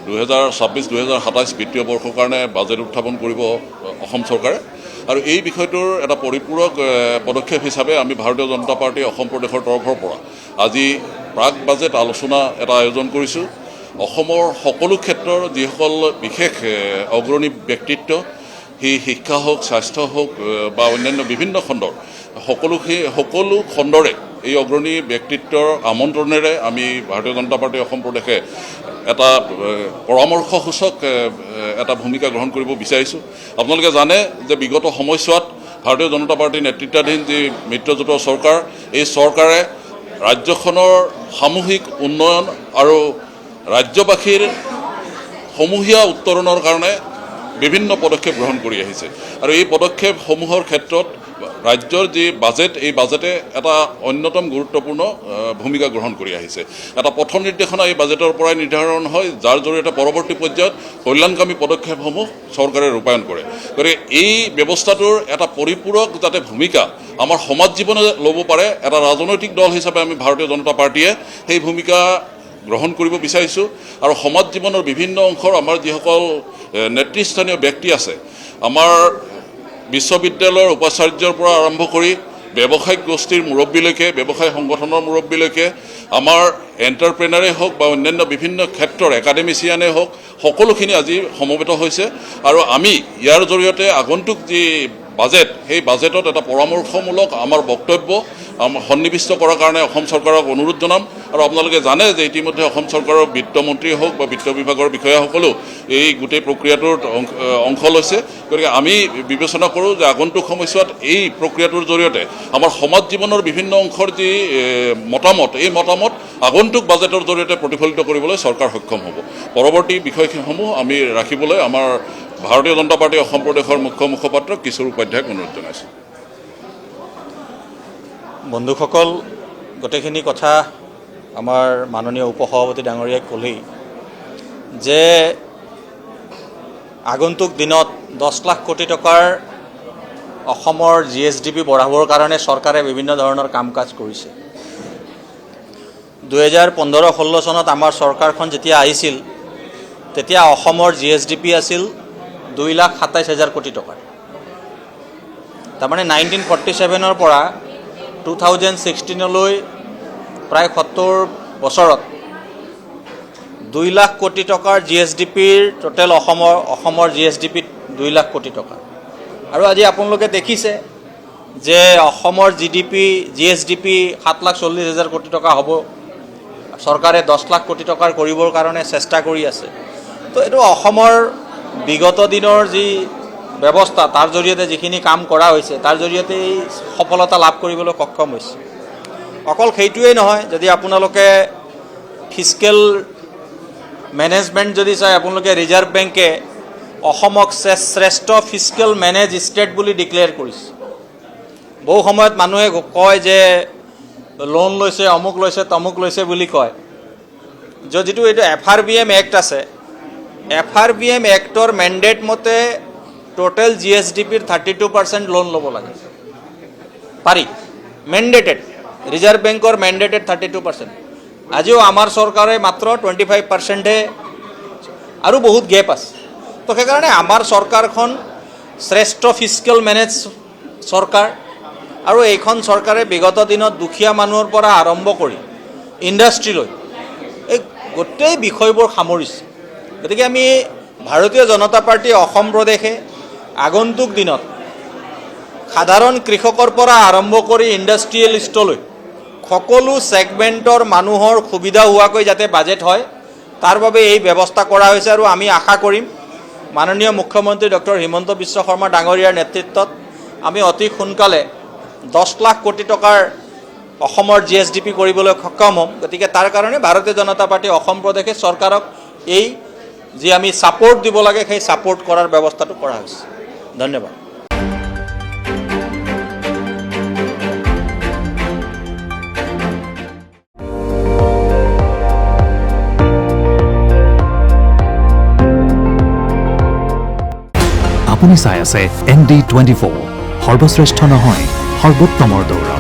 2026-2027 বিত্তীয় বৰ্ষৰ কাৰণে বাজেট উত্থাপন কৰিব অসম চৰকাৰে আৰু এই বিষয়টোৰ এটা পৰিপূৰক পদক্ষেপ হিচাপে আমি ভাৰতীয় জনতা পাৰ্টি অসম প্ৰদেশৰ তৰফৰ পৰা আজি প্ৰাক বাজেট আলোচনা এটা আয়োজন কৰিছোঁ। অসমৰ সকলো ক্ষেত্ৰৰ যিসকল বিশেষ অগ্ৰণী ব্যক্তিত্ব, সি শিক্ষা হওক, স্বাস্থ্য হওক বা অন্যান্য বিভিন্ন খণ্ডৰ সকলো খণ্ডৰে এই অগ্ৰণী ব্যক্তিত্বৰ আমন্ত্ৰণেৰে আমি ভাৰতীয় জনতা পাৰ্টি অসম প্ৰদেশে এটা পৰামৰ্শসূচক এটা ভূমিকা গ্ৰহণ কৰিব বিচাৰিছোঁ। আপোনালোকে জানে যে বিগত সময়ছোৱাত ভাৰতীয় জনতা পাৰ্টীৰ নেতৃত্বাধীন যি মিত্ৰজোঁটৰ চৰকাৰ, এই চৰকাৰে ৰাজ্যখনৰ সামূহিক উন্নয়ন আৰু ৰাজ্যবাসীৰ সমূহীয়া উত্তৰণৰ কাৰণে বিভিন্ন পদক্ষেপ গ্ৰহণ কৰি আহিছে আৰু এই পদক্ষেপসমূহৰ ক্ষেত্ৰত ৰাজ্যৰ যি বাজেট, এই বাজেটে এটা অন্যতম গুৰুত্বপূৰ্ণ ভূমিকা গ্ৰহণ কৰি আহিছে। এটা পথ নিৰ্দেশনা এই বাজেটৰ পৰাই নিৰ্ধাৰণ হয়, যাৰ জৰিয়তে পৰৱৰ্তী পৰ্যায়ত কল্যাণকামী পদক্ষেপসমূহ চৰকাৰে ৰূপায়ণ কৰে। গতিকে এই ব্যৱস্থাটোৰ এটা পৰিপূৰক যাতে ভূমিকা আমাৰ সমাজ জীৱনে ল'ব পাৰে, এটা ৰাজনৈতিক দল হিচাপে আমি ভাৰতীয় জনতা পাৰ্টীয়ে সেই ভূমিকা গ্ৰহণ কৰিব বিচাৰিছোঁ আৰু সমাজ জীৱনৰ বিভিন্ন অংশৰ আমাৰ যিসকল নেতৃস্থানীয় ব্যক্তি আছে, আমাৰ বিশ্ববিদ্যালয়ৰ উপাচাৰ্যৰ পৰা আৰম্ভ কৰি ব্যৱসায়িক গোষ্ঠীৰ মুৰব্বীলৈকে, ব্যৱসায় সংগঠনৰ মুৰব্বীলৈকে, আমাৰ এণ্টাৰপ্ৰেনাৰে হওক বা অন্যান্য বিভিন্ন ক্ষেত্ৰৰ একাডেমিচিয়ানে হওক, সকলোখিনি আজি সমবেত হৈছে আৰু আমি ইয়াৰ জৰিয়তে আগন্তুক যি বাজেট, সেই বাজেটত এটা পৰামৰ্শমূলক আমাৰ বক্তব্য সন্নিৱিষ্ট কৰাৰ কাৰণে অসম চৰকাৰক অনুৰোধ জনাম। আৰু আপোনালোকে জানে যে ইতিমধ্যে অসম চৰকাৰৰ বিত্তমন্ত্ৰী হওক বা বিত্ত বিভাগৰ বিষয়াসকলেও এই গোটেই প্ৰক্ৰিয়াটোত অংশ লৈছে। গতিকে আমি বিবেচনা কৰোঁ যে আগন্তুক সময়ছোৱাত এই প্ৰক্ৰিয়াটোৰ জৰিয়তে আমাৰ সমাজ জীৱনৰ বিভিন্ন অংশৰ যি মতামত, এই মতামত আগন্তুক বাজেটৰ জৰিয়তে প্ৰতিফলিত কৰিবলৈ চৰকাৰ সক্ষম হ'ব। পৰৱৰ্তী বিষয়সমূহ আমি ৰাখিবলৈ আমাৰ ভাৰতীয় জনতা পাৰ্টি অসম প্ৰদেশৰ মুখ্য মুখপাত্ৰ কিশোৰ উপাধ্যায়ক অনুৰোধ জনাইছোঁ। বন্ধুসকল, গোটেইখিনি কথা আমাৰ মাননীয় উপসভাপতি ডাঙৰীয়াই ক'লেই যে আগন্তুক দিনত 10 লাখ কোটি টকাৰ অসমৰ GSDP বঢ়াবৰ কাৰণে চৰকাৰে বিভিন্ন ধৰণৰ কাম কাজ কৰিছে। 2015-16 চনত আমাৰ চৰকাৰখন যেতিয়া আহিছিল, তেতিয়া অসমৰ GSDP আছিল 2,27,000 কোটি টকাৰ। তাৰমানে 1947 পৰা 2016লৈ প্ৰায় 70 বছৰত 2 লাখ কোটি টকাৰ GSDPৰ টোটেল অসমৰ GSDP 2 লাখ কোটি টকা। আৰু আজি আপোনালোকে দেখিছে যে অসমৰ GSDP 7,40,000 কোটি টকা হ'ব। চৰকাৰে 10 লাখ কোটি টকাৰ কৰিবৰ কাৰণে চেষ্টা কৰি আছে। তো এইটো অসমৰ বিগত দিনৰ যি ব্যৱস্থা, তাৰ জৰিয়তে যিখিনি কাম কৰা হৈছে, তাৰ জৰিয়তে এই সফলতা লাভ কৰিবলৈ সক্ষম হৈছে। অকল সেইটোৱেই নহয়, যদি আপোনালোকে ফিস্কেল মেনেজমেণ্ট যদি চাই, আপোনালোকে ৰিজাৰ্ভ বেংকে অসমক শ্ৰেষ্ঠ ফিস্কেল মেনেজ ষ্টেট বুলি ডিক্লেয়াৰ কৰিছে। বহু সময়ত মানুহে কয় যে লোন লৈছে, অমুক লৈছে, তমুক লৈছে বুলি কয়। যিটো এইটো FRBM এক্ট আছে, FRBM এক্টৰ মেণ্ডেট মতে টোটেল GSDPৰ 32% লোন ল'ব লাগে, পাৰি, মেণ্ডেটেড। ৰিজাৰ্ভ বেংকৰ মেণ্ডেটেড 32%। আজিও আমাৰ চৰকাৰে মাত্ৰ 25%হে, আৰু বহুত গেপ আছে। তো সেইকাৰণে আমাৰ চৰকাৰখন শ্ৰেষ্ঠ ফিস্কেল মেনেজ চৰকাৰ, আৰু এইখন চৰকাৰে বিগত দিনত দুখীয়া মানুহৰ পৰা আৰম্ভ কৰি ইণ্ডাষ্ট্ৰীলৈ এই গোটেই বিষয়বোৰ সামৰিছে। গতিকে আমি ভাৰতীয় জনতা পাৰ্টি অসম প্ৰদেশে আগন্তুক দিনত সাধাৰণ কৃষকৰ পৰা আৰম্ভ কৰি ইণ্ডাষ্ট্ৰিয়েলিষ্টলৈ সকলো ছেগমেণ্টৰ মানুহৰ সুবিধা হোৱাকৈ যাতে বাজেট হয়, তাৰ বাবে এই ব্যৱস্থা কৰা হৈছে। আৰু আমি আশা কৰিম মাননীয় মুখ্যমন্ত্ৰী ডক্টৰ হিমন্ত বিশ্ব শৰ্মা ডাঙৰীয়াৰ নেতৃত্বত আমি অতি সোনকালে 10 লাখ কোটি টকাৰ অসমৰ GSDP কৰিবলৈ সক্ষম হ'ম। গতিকে তাৰ কাৰণে ভাৰতীয় জনতা পাৰ্টি অসম প্ৰদেশে চৰকাৰক এই যি আমি ছাপোৰ্ট দিব লাগে, সেই ছাপোৰ্ট কৰাৰ ব্যৱস্থাটো কৰা হৈছে। ধন্যবাদ। আপুনি চাই আছে ND24, সৰ্বশ্ৰেষ্ঠ নহয়, সৰ্বোত্তমৰ দৌৰ।